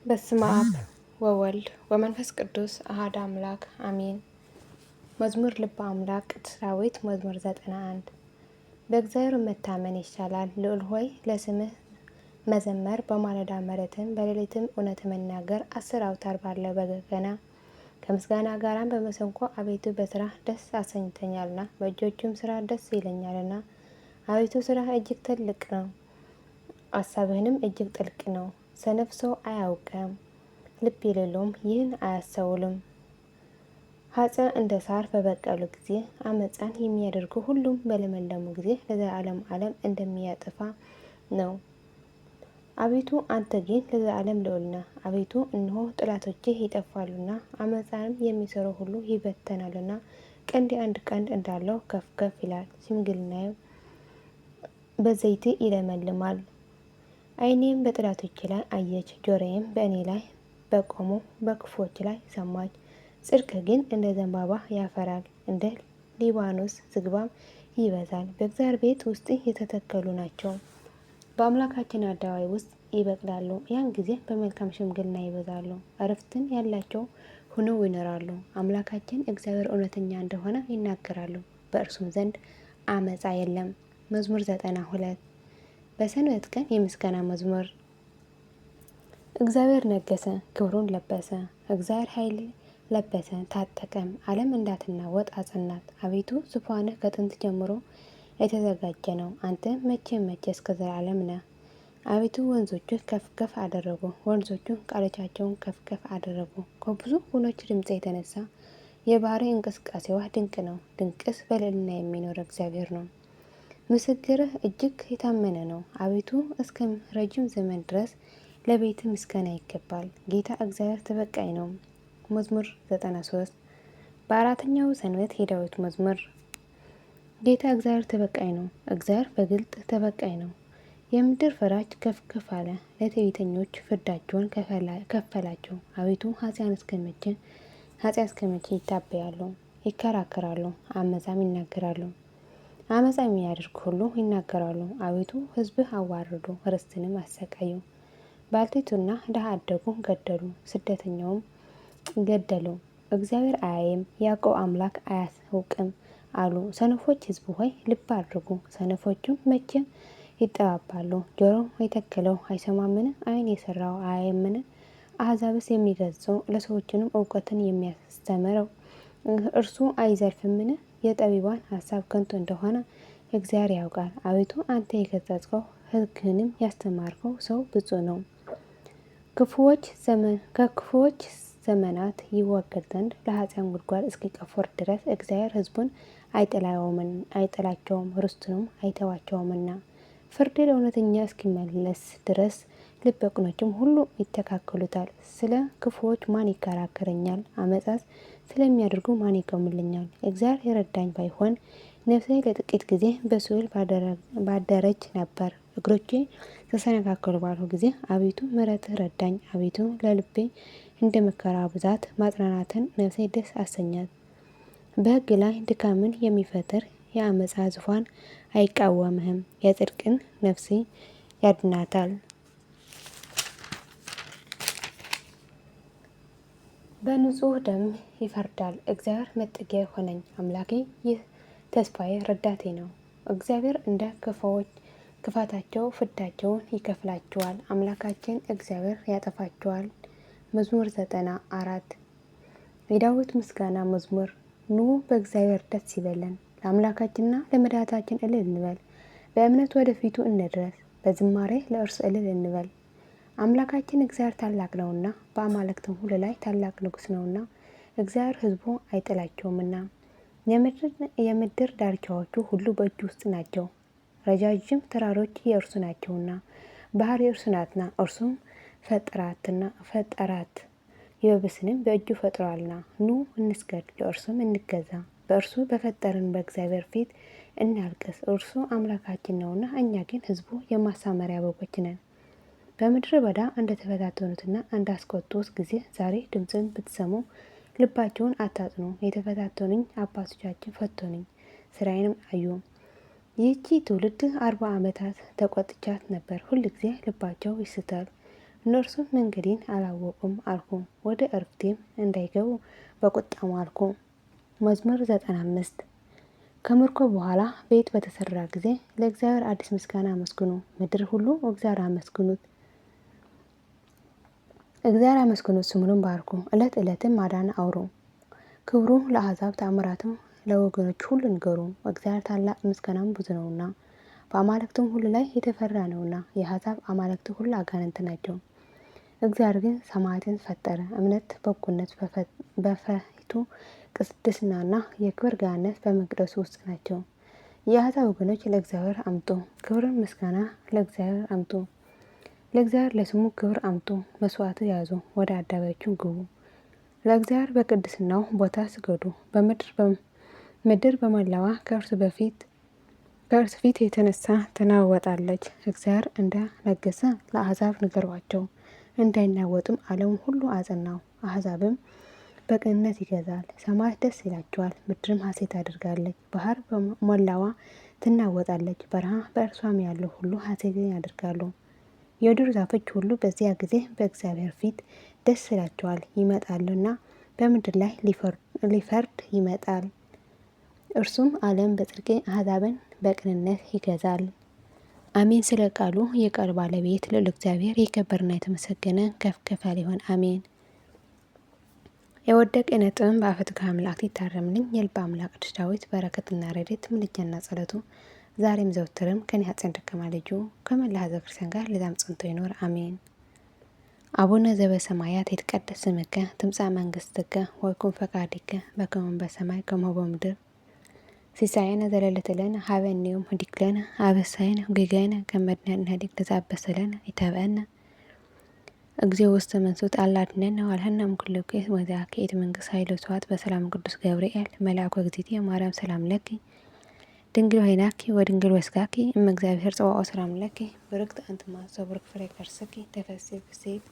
በስመ አብ ወወልድ ወመንፈስ ቅዱስ አሐዱ አምላክ አሜን። መዝሙር ልበ አምላክ ቅዱስ ዳዊት መዝሙር 91 በእግዚአብሔር መታመን ይሻላል። ልዑል ሆይ ለስምህ መዘመር፣ በማለዳ ምሕረትን በሌሊትም እውነት መናገር። 10 አውታር ባለው በገና ከምስጋና ጋራም በመሰንቆ አቤቱ በስራህ ደስ አሰኝተኛልና በእጆቹም ስራ ደስ ይለኛልና። አቤቱ ስራህ እጅግ ትልቅ ነው፣ አሳብህንም እጅግ ጥልቅ ነው። ሰነፍ ሰው አያውቅም፣ ልብ የሌለውም ይህን አያስተውልም። ኃጥእ እንደ ሳር በበቀሉ ጊዜ አመፃን የሚያደርጉ ሁሉም በለመለሙ ጊዜ ለዘላለም ዓለም እንደሚያጠፋ ነው። አቤቱ አንተ ግን ለዘላለም ልዑል ነህ። አቤቱ እነሆ ጠላቶችህ ይጠፋሉና አመፃንም የሚሰሩ ሁሉ ይበተናሉና። ቀንዴ አንድ ቀንድ እንዳለው ከፍ ከፍ ይላል፣ ሽምግልናዬም በዘይት ይለመልማል። ዓይኔም በጠላቶቼ ላይ አየች፣ ጆሮዬም በእኔ ላይ በቆሙ በክፉዎች ላይ ሰማች። ጽድቅ ግን እንደ ዘንባባ ያፈራል፣ እንደ ሊባኖስ ዝግባም ይበዛል። በእግዚአብሔር ቤት ውስጥ የተተከሉ ናቸው፣ በአምላካችን አደባባይ ውስጥ ይበቅላሉ። ያን ጊዜ በመልካም ሽምግልና ይበዛሉ፣ ዕረፍትን ያላቸው ሆነው ይኖራሉ። አምላካችን እግዚአብሔር እውነተኛ እንደሆነ ይናገራሉ፣ በእርሱም ዘንድ አመፃ የለም። መዝሙር 92 በሰንበት ቀን የምስጋና መዝሙር። እግዚአብሔር ነገሰ፣ ክብሩን ለበሰ። እግዚአብሔር ኃይል ለበሰ፣ ታጠቀም፣ ዓለም እንዳትናወጥ አጸናት። አቤቱ ዙፋንህ ከጥንት ጀምሮ የተዘጋጀ ነው፣ አንተ መቼ እስከ ዘላለም ነህ። አቤቱ ወንዞቹ ከፍ ከፍ አደረጉ፣ ወንዞቹ ቃሎቻቸውን ከፍ ከፍ አደረጉ። ከብዙ ውኆች ድምፅ የተነሳ የባህር እንቅስቃሴዋ ድንቅ ነው። ድንቅስ በልዕልና የሚኖር እግዚአብሔር ነው። ምስክርህ እጅግ የታመነ ነው። አቤቱ እስከ ረጅም ዘመን ድረስ ለቤት ምስጋና ይገባል። ጌታ እግዚአብሔር ተበቃይ ነው። መዝሙር 93 በአራተኛው ሰንበት የዳዊት መዝሙር። ጌታ እግዚአብሔር ተበቃይ ነው። እግዚአብሔር በግልጥ ተበቃይ ነው። የምድር ፈራጅ ከፍ ከፍ አለ፣ ለትዕቢተኞች ፍርዳቸውን ከፈላቸው። አቤቱ ኃጢአት እስከ መቼ ይታበያሉ? ይከራከራሉ፣ አመፃም ይናገራሉ። አመፃ የሚያደርጉ ሁሉ ይናገራሉ። አቤቱ ሕዝብህ አዋረዱ፣ ርስትንም አሰቃዩ። ባልቴቱና ድሀ አደጉ ገደሉ፣ ስደተኛውም ገደሉ። እግዚአብሔር አያይም፣ ያዕቆብ አምላክ አያውቅም አሉ። ሰነፎች ሕዝብ ሆይ ልብ አድርጉ። ሰነፎቹም መቼም ይጠባባሉ። ጆሮ የተከለው አይሰማምን? ዓይን የሰራው አያይምን? አሕዛብስ የሚገሥጸው ለሰዎችንም እውቀትን የሚያስተምረው እርሱ አይዘልፍምን? የጠቢባን ሀሳብ ከንቱ እንደሆነ እግዚአብሔር ያውቃል። አቤቱ አንተ የገሠጽከው ሕግህንም ያስተማርከው ሰው ብፁዕ ነው። ከክፉዎች ዘመናት ይወገድ ዘንድ ለኃጥአን ጉድጓድ እስኪቆፍር ድረስ እግዚአብሔር ሕዝቡን አይጥላቸውም፣ ርስቱንም አይተዋቸውምና። ፍርድ ለእውነተኛ እስኪመለስ ድረስ ልበ ቅኖችም ሁሉ ይተካከሉታል። ስለ ክፉዎች ማን ይከራከረኛል? አመፃስ ስለሚያደርጉ ማን ይቆምልኛል? እግዚአብሔር የረዳኝ ባይሆን ነፍሴ ለጥቂት ጊዜ በሲኦል ባደረች ነበር። እግሮቼ ተሰነካከሉ ባልሁ ጊዜ አቤቱ ምሕረትህ ረዳኝ። አቤቱ ለልቤ እንደ መከራ ብዛት ማጽናናትን ነፍሴ ደስ አሰኛት። በሕግ ላይ ድካምን የሚፈጥር የአመፃ ዙፋን አይቃወምህም። የጽድቅን ነፍሴ ያድናታል። በንጹሕ ደም ይፈርዳል። እግዚአብሔር መጠጊያ ሆነኝ፣ አምላኬ ይህ ተስፋዬ ረዳቴ ነው። እግዚአብሔር እንደ ክፋታቸው ፍዳቸውን ይከፍላቸዋል። አምላካችን እግዚአብሔር ያጠፋቸዋል። መዝሙር 94 የዳዊት ምስጋና መዝሙር። ኑ በእግዚአብሔር ደስ ይበለን፣ ለአምላካችንና ለመድኃኒታችን እልል እንበል። በእምነት ወደ ፊቱ እንድረስ፣ በዝማሬ ለእርሱ እልል እንበል። አምላካችን እግዚአብሔር ታላቅ ነውና፣ በአማልክትም ሁሉ ላይ ታላቅ ንጉሥ ነውና። እግዚአብሔር ሕዝቡ አይጥላቸውምና፣ የምድር ዳርቻዎቹ ሁሉ በእጁ ውስጥ ናቸው። ረጃጅም ተራሮች የእርሱ ናቸውና፣ ባህር የእርሱ ናትና፣ እርሱም ፈጠራት፣ የብስንም በእጁ ፈጥሯልና። ኑ እንስገድ፣ ለእርሱም እንገዛ፣ በእርሱ በፈጠረን በእግዚአብሔር ፊት እናልቅስ። እርሱ አምላካችን ነውና፣ እኛ ግን ሕዝቡ የማሳመሪያ በጎች ነን። በምድረ በዳ እንደተፈታተኑትና እንዳስቆጡት ጊዜ ዛሬ ድምፅን ብትሰሙ ልባቸውን አታጽኑ። የተፈታተኑኝ አባቶቻችን ፈተኑኝ፣ ስራዬንም አዩ። ይህቺ ትውልድ 40 ዓመታት ተቆጥቻት ነበር። ሁልጊዜ ልባቸው ይስታል፣ እነርሱም መንገዴን አላወቁም አልኩ። ወደ እረፍቴም እንዳይገቡ በቁጣ ማልኩ። መዝሙር 95 ከምርኮ በኋላ ቤት በተሰራ ጊዜ ለእግዚአብሔር አዲስ ምስጋና አመስግኑ። ምድር ሁሉ እግዚአብሔር አመስግኑት። እግዚአብሔር አመስግኑት፣ ስሙንም ባርኩ። ዕለት ዕለትም ማዳን አውሩ። ክብሩ ለአሕዛብ ተአምራቱ ለወገኖች ሁሉ ንገሩ። እግዚአብሔር ታላቅ ምስጋናም ብዙ ነውና በአማልክቱም ሁሉ ላይ የተፈራ ነውና። የአሕዛብ አማልክት ሁሉ አጋንንት ናቸው። እግዚአብሔር ግን ሰማያትን ፈጠረ። እምነት፣ በጎነት በፊቱ ቅድስናና የክብር ገናነት በመቅደሱ ውስጥ ናቸው። የአሕዛብ ወገኖች ለእግዚአብሔር አምጡ፣ ክብርን ምስጋና ለእግዚአብሔር አምጡ። ለእግዚአብሔር ለስሙ ክብር አምጡ። መስዋዕት ያዙ፣ ወደ አደባባዮቹ ግቡ። ለእግዚአብሔር በቅድስናው ቦታ ስገዱ። ምድር በመላዋ ከእርሱ ፊት የተነሳ ትናወጣለች። እግዚአብሔር እንደነገሰ ለአሕዛብ ንገሯቸው። እንዳይናወጡም ዓለሙን ሁሉ አጸናው። አሕዛብም በቅንነት ይገዛል። ሰማያት ደስ ይላቸዋል፣ ምድርም ሐሴት አድርጋለች። ባህር በሞላዋ ትናወጣለች፣ በረሃ በእርሷም ያለው ሁሉ ሐሴትን ያደርጋሉ። የዱር ዛፎች ሁሉ በዚያ ጊዜ በእግዚአብሔር ፊት ደስ ይላቸዋል። ይመጣልና በምድር ላይ ሊፈርድ ይመጣል። እርሱም ዓለም በጽድቅ አሕዛብን በቅንነት ይገዛል። አሜን። ስለ ቃሉ የቃል ባለቤት ልዑል እግዚአብሔር የከበረና የተመሰገነ ከፍ ከፍ ያለ ይሁን። አሜን። የወደቀ ነጥብን በአፈ ትካ መላእክት ይታረምልኝ። የልበ አምላክ ቅዱስ ዳዊት በረከትና ረድኤት ምልጃና ጸሎቱ ዛሬም ዘውትርም ከኔ ኃጥአን ደካማ ልጁ ከመላ ሕዝበ ክርስቲያን ጋር ለዘላለም ጸንቶ ይኖር አሜን። አቡነ ዘበሰማያት ይትቀደስ ስምከ ትምጻእ መንግሥትከ ወይኩን ፈቃድከ በከመ በሰማይ ከማሁ በምድር ሲሳየነ ዘለለዕለትነ ሀበነ ዮም ህድግ ለነ አበሳየነ ወጌጋየነ ከመ ንሕነኒ ለዘአበሰ ለነ ኢታብአነ እግዚኦ ውስተ መንሱት አላድኅነነ ወአድኅነነ እምኩሉ እኩይ ወዘአከ ይእቲ መንግሥት ኃይል ወስብሐት በሰላም ቅዱስ ገብርኤል መልአኩ እግዝእትየ ማርያም ሰላም ለኪ ድንግል ወይናኪ ወድንግል ወስጋኪ እመ እግዚአብሔር ጽባኦ ሰላም ለኪ ብርክት አንቲ እምአንስቶ ብሩክ ፍሬ ከርሥኪ ተፈሥሒ ፍሥሕት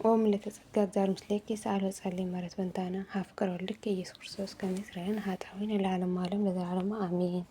ኦም ለተጸጋ እግዚአብሔር ምስሌኪ ሰአሊ ወጸልይ ምሕረት በእንታነ ሀፍቅር ወልድኪ ኢየሱስ ክርስቶስ ከመ ይስረየን ኃጣውኢነ ለዓለመ ዓለም ለዘላለሙ አሜን።